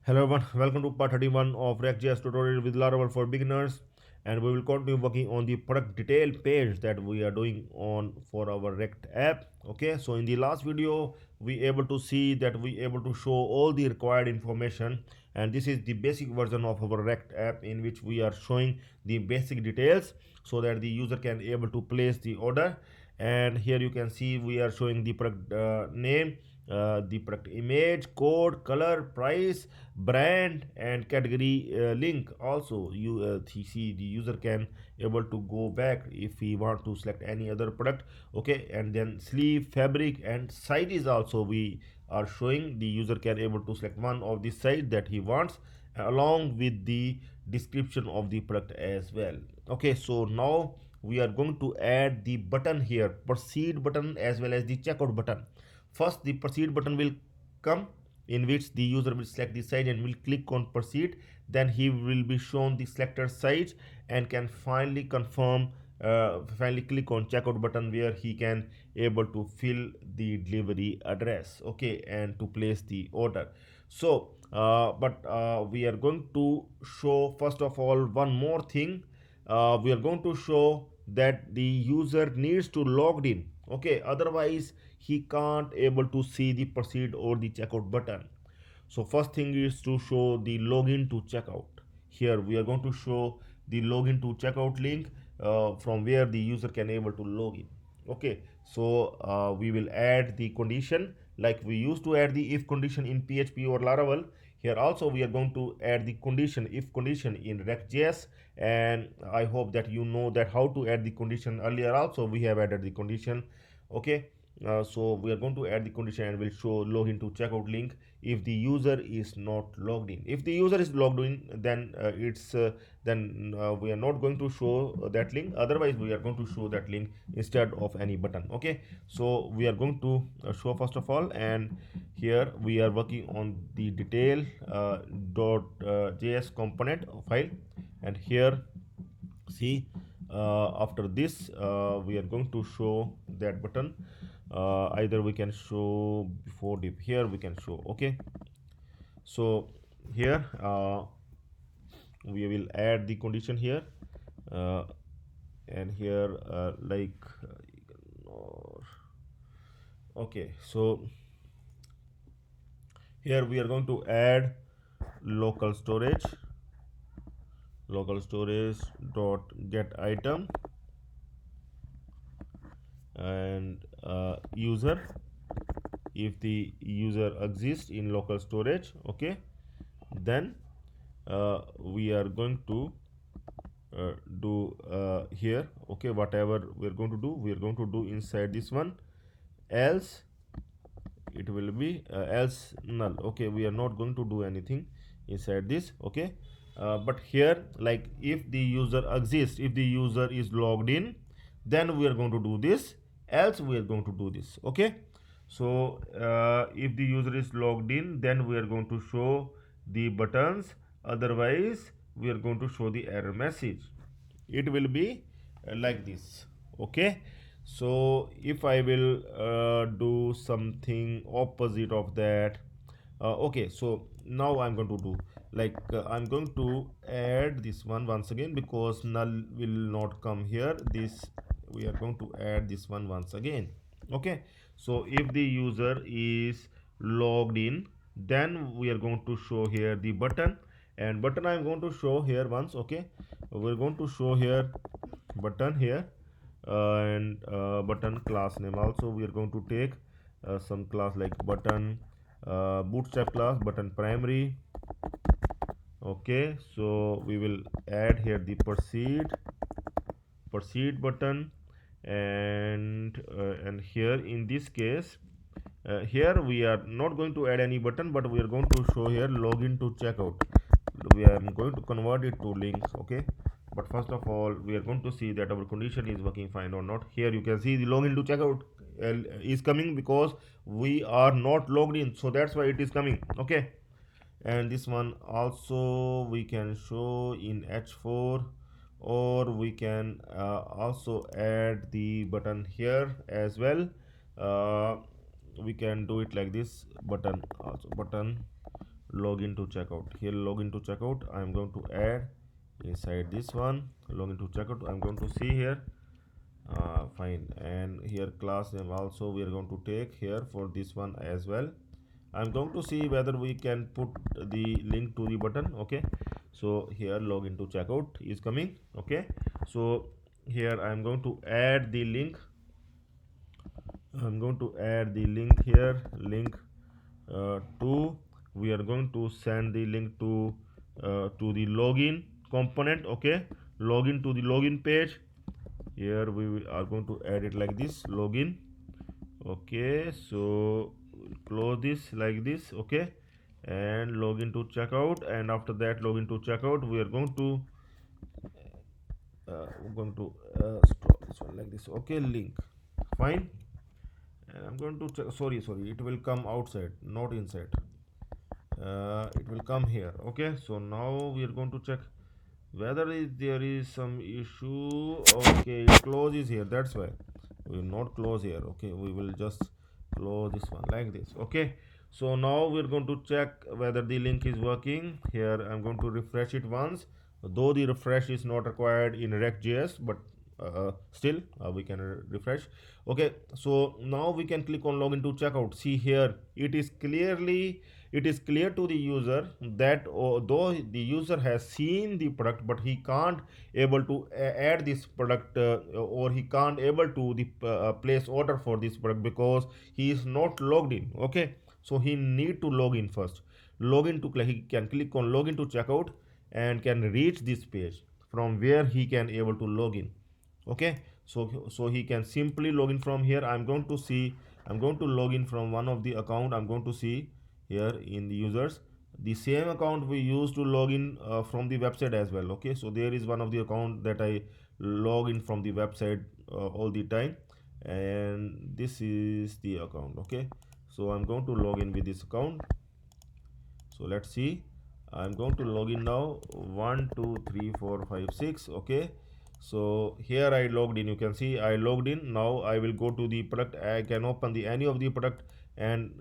Hello everyone, welcome to part 31 of React.js tutorial with Laravel for beginners, and we will continue working on the product detail page that we are doing on for our React app. Okay, so in the last video we able to see that we able to show all the required information, and this is the basic version of our React app in which we are showing the basic details so that the user can able to place the order. And here you can see we are showing the product name, the product image, code, color, price, brand, and category link. Also you see the user can able to go back if he want to select any other product. Okay, and then sleeve, fabric, and size is also we are showing. The user can able to select one of the size that he wants along with the description of the product as well. Okay, so now we are going to add the button here, proceed button as well as the checkout button. First, the proceed button will come, in which the user will select the site and will click on proceed. Then he will be shown the selected site and can finally confirm, finally click on checkout button where he can able to fill the delivery address, okay, and to place the order. So but we are going to show first of all one more thing. We are going to show that the user needs to logged in. Okay, otherwise he can't able to see the proceed or the checkout button. So first thing is to show the login to checkout. Here we are going to show the login to checkout link, from where the user can able to log in. Okay, so we will add the condition like we used to add the if condition in PHP or Laravel. Here also we are going to add the condition, if condition, in React.js. And I hope that you know that how to add the condition. Earlier also we have added the condition. Okay, so we are going to add the condition and will show login to checkout link if the user is not logged in. If the user is logged in, then we are not going to show that link. Otherwise we are going to show that link instead of any button. Okay, so we are going to show first of all, and here we are working on the detail .js component file. And here see, after this we are going to show that button. Either we can show before div, here we can show. Okay, so here we will add the condition here, uh, and here ignore. Okay, so here we are going to add local storage, dot get item, and user, if the user exists in local storage. Okay, then we are going to do here. Okay, whatever we are going to do, we are going to do inside this one. Else it will be else null. Okay, we are not going to do anything inside this. Okay, but here, like, if the user exists, if the user is logged in, then we are going to do this. Else we are going to do this. Okay, so if the user is logged in, then we are going to show the buttons. Otherwise we are going to show the error message. It will be like this. Okay, so if I will do something opposite of that, okay, so now I'm going to do like, I'm going to add this one once again, because null will not come here. This we are going to add this one once again. Okay, so if the user is logged in, then we are going to show here the button. And button I'm going to show here once. Okay, we're going to show here button here, and button class name also we are going to take some class like button bootstrap class, button primary. Okay, so we will add here the proceed button. And here in this case, here we are not going to add any button, but we are going to show here login to checkout. We are going to convert it to links. Okay, but first of all we are going to see that our condition is working fine or not. Here you can see the login to checkout is coming because we are not logged in, so that's why it is coming. Okay, and this one also we can show in h4, or we can also add the button here as well. uh, we can do it like this, button also, button login to checkout. Here login to checkout, I'm going to add inside this one. Login to checkout, I'm going to see here. Fine, and here class name also we are going to take here for this one as well. I'm going to see whether we can put the link to the button. Okay, so here login to checkout is coming. Okay, so here I'm going to add the link. I'm going to add the link here, link to, we are going to send the link to the login component. Okay, login to the login page. Here we are going to add it like this, login. Okay, so close this like this. Okay, and login to checkout, and after that login to checkout we are going to store this one like this. Okay, link. Fine, and I'm going to check. Sorry, it will come outside, not inside. It will come here. Okay, so now we are going to check whether there is some issue. Okay, it closes here, that's why we will not close here. Okay, we will just close this one like this. Okay, so now we're going to check whether the link is working. Here I'm going to refresh it once, though the refresh is not required in React.js, but still we can refresh. Okay, so now we can click on login to checkout. See here, it is clear to the user that though the user has seen the product, but he can't able to add this product, or he can't able to the place order for this product because he is not logged in. Okay, so he need to log in first. Login to, he can click on login to checkout and can reach this page from where he can able to log in. Okay, so he can simply log in from here. I'm going to log in from one of the account. I'm going to see here in the users the same account we used to log in from the website as well. Okay, so there is one of the account that I log in from the website all the time, and this is the account. Okay, so I'm going to log in with this account. So let's see, I'm going to log in now. 1 2 3 4 5 6. Okay, so here I logged in. You can see I logged in. Now I will go to the product. I can open the any of the product, and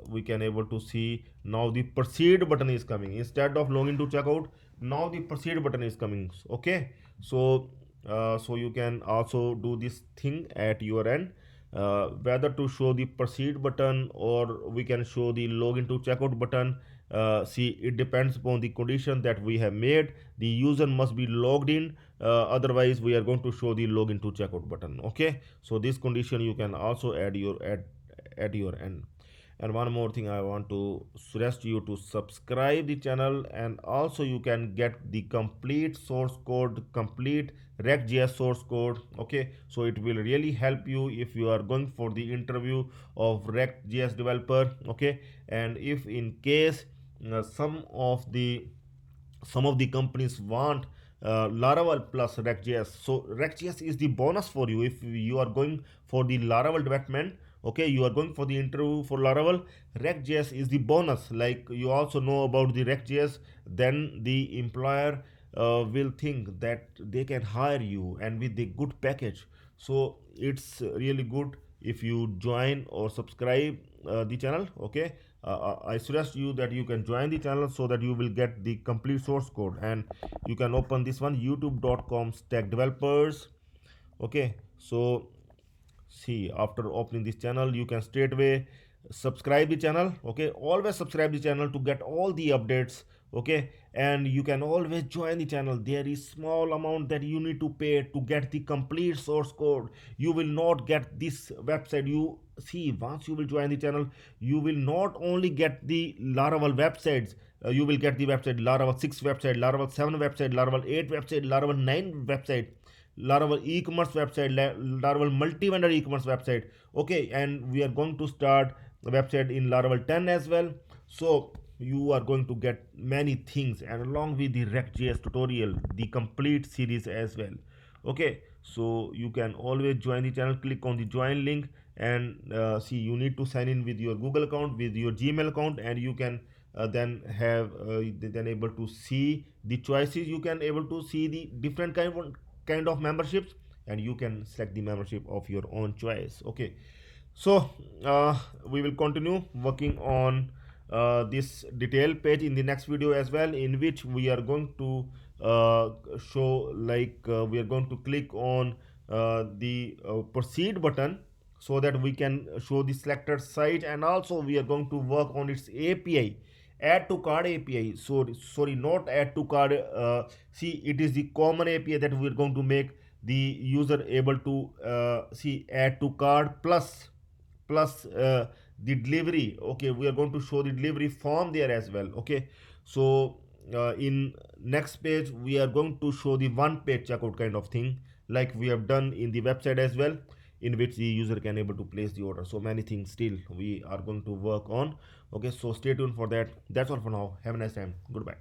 we can able to see now the proceed button is coming instead of login to checkout. Now the proceed button is coming. Okay, so so you can also do this thing at your end, whether to show the proceed button or we can show the login to checkout button. See, it depends upon the condition that we have made. The user must be logged in, otherwise we are going to show the login to checkout button. Okay, so this condition you can also add at your end. And one more thing, I want to suggest you to subscribe the channel, and also you can get the complete source code, complete React.js source code. Okay, so it will really help you if you are going for the interview of React.js developer. Okay, and if in case some of the companies want Laravel plus React.js. So React.js is the bonus for you if you are going for the Laravel development. Okay, you are going for the interview for Laravel. React.js is the bonus. Like you also know about the React.js, then the employer will think that they can hire you and with the good package. So it's really good if you join or subscribe the channel. Okay, I suggest you that you can join the channel so that you will get the complete source code, and you can open this one, youtube.com/stack developers. Okay, so see, after opening this channel you can straight away subscribe the channel. Okay, always subscribe the channel to get all the updates. Okay, and you can always join the channel. There is small amount that you need to pay to get the complete source code. You will not get this website. You see, once you will join the channel, you will not only get the Laravel websites, you will get the website Laravel 6 website, Laravel 7 website, Laravel 8 website, Laravel 9 website, Laravel e-commerce website, Laravel multi-vendor e-commerce website. Okay, and we are going to start the website in Laravel 10 as well. So you are going to get many things, and along with the React.js tutorial, the complete series as well. Okay, so you can always join the channel. Click on the join link, and see, you need to sign in with your Google account, with your Gmail account, and you can then have then able to see the choices. You can able to see the different kind of memberships, and you can select the membership of your own choice. Okay, so we will continue working on this detailed page in the next video as well, in which we are going to show, like we are going to click on the proceed button, so that we can show the selected site, and also we are going to work on its API, add to card API. So sorry, not add to card. See, it is the common API that we are going to make the user able to see add to card plus the delivery. Okay, we are going to show the delivery form there as well. Okay, so in next page we are going to show the one page checkout kind of thing, like we have done in the website as well, in which the user can able to place the order. So many things still we are going to work on. Okay, so stay tuned for that. That's all for now. Have a nice time. Goodbye.